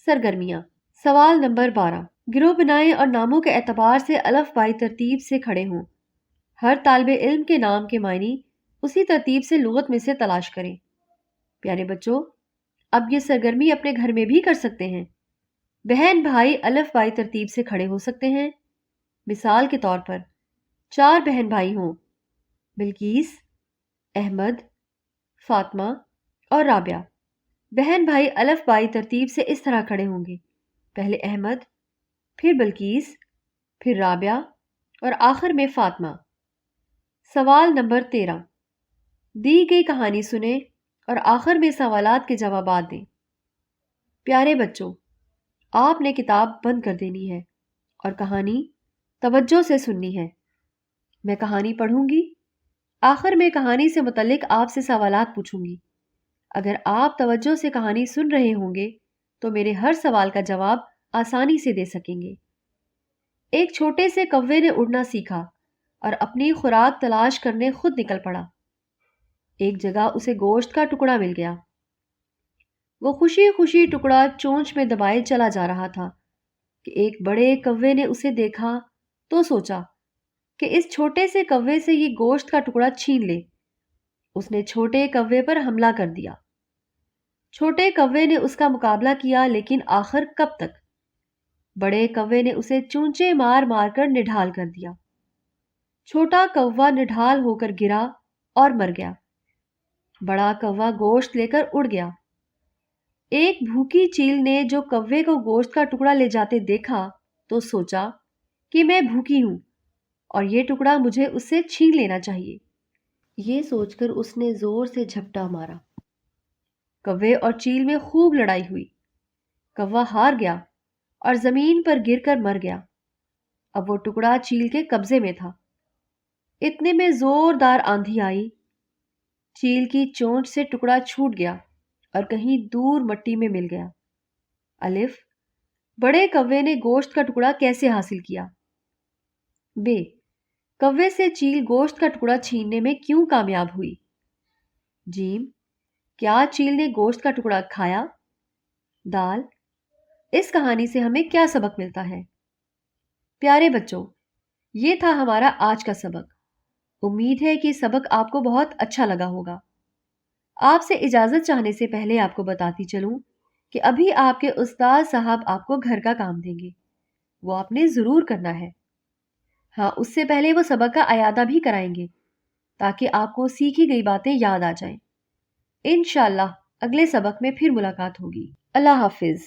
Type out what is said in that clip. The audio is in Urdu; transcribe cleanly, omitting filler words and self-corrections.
سرگرمیاں۔ سوال نمبر 12، گروہ بنائیں اور ناموں کے اعتبار سے الف بائی ترتیب سے کھڑے ہوں۔ ہر طالب علم کے نام کے معنی اسی ترتیب سے لغت میں سے تلاش کریں۔ پیارے بچوں، اب یہ سرگرمی اپنے گھر میں بھی کر سکتے ہیں۔ بہن بھائی الف بائی ترتیب سے کھڑے ہو سکتے ہیں۔ مثال کے طور پر 4 بہن بھائی ہوں: بلقیس، احمد، فاطمہ اور رابعہ۔ بہن بھائی الف بائی ترتیب سے اس طرح کھڑے ہوں گے: پہلے احمد، پھر بلقیس، پھر رابعہ اور آخر میں فاطمہ۔ سوال نمبر 13، دی گئی کہانی سنیں اور آخر میں سوالات کے جوابات دیں۔ پیارے بچوں، آپ نے کتاب بند کر دینی ہے اور کہانی توجہ سے سننی ہے۔ میں کہانی پڑھوں گی، آخر میں کہانی سے متعلق آپ سے سوالات پوچھوں گی۔ اگر آپ توجہ سے کہانی سن رہے ہوں گے تو میرے ہر سوال کا جواب آسانی سے دے سکیں گے۔ ایک چھوٹے سے کوے نے اڑنا سیکھا اور اپنی خوراک تلاش کرنے خود نکل پڑا۔ ایک جگہ اسے گوشت کا ٹکڑا مل گیا۔ وہ خوشی خوشی ٹکڑا چونچ میں دبائے چلا جا رہا تھا کہ ایک بڑے کوے نے اسے دیکھا تو سوچا کہ اس چھوٹے سے کوے سے یہ گوشت کا ٹکڑا چھین لے۔ اس نے چھوٹے کوے پر حملہ کر دیا۔ چھوٹے کوے نے اس کا مقابلہ کیا، لیکن آخر کب تک؟ بڑے کوے نے اسے چونچے مار مار کر نڈھال کر دیا۔ چھوٹا کوا نڈھال ہو کر گرا اور مر گیا۔ بڑا کوا گوشت لے کر اڑ گیا۔ ایک بھوکی چیل نے جو کوے کو گوشت کا ٹکڑا لے جاتے دیکھا تو سوچا کہ میں بھوکی ہوں اور یہ ٹکڑا مجھے اس سے چھین لینا چاہیے۔ یہ سوچ کر اس نے زور سے جھپٹا مارا۔ کوے اور چیل میں خوب لڑائی ہوئی۔ کوا ہار گیا اور زمین پر گر کر مر گیا۔ اب وہ ٹکڑا چیل کے قبضے میں تھا۔ اتنے میں زوردار آندھی آئی۔ چیل کی چونچ سے ٹکڑا چھوٹ گیا اور کہیں دور مٹی میں مل گیا۔ الف، بڑے کوے نے گوشت کا ٹکڑا کیسے حاصل کیا؟ ب، کوے سے چیل گوشت کا ٹکڑا چھیننے میں کیوں کامیاب ہوئی؟ جیم، کیا چیل نے گوشت کا ٹکڑا کھایا؟ دال، اس کہانی سے ہمیں کیا سبق ملتا ہے؟ پیارے بچوں، یہ تھا ہمارا آج کا سبق۔ امید ہے کہ سبق آپ کو بہت اچھا لگا ہوگا۔ آپ سے اجازت چاہنے سے پہلے آپ کو بتاتی چلوں کہ ابھی آپ کے استاد صاحب آپ کو گھر کا کام دیں گے۔ وہ آپ نے ضرور کرنا ہے۔ ہاں، اس سے پہلے وہ سبق کا اعادہ بھی کرائیں گے تاکہ آپ کو سیکھی گئی باتیں یاد آ جائیں۔ انشاءاللہ اگلے سبق میں پھر ملاقات ہوگی۔ اللہ حافظ۔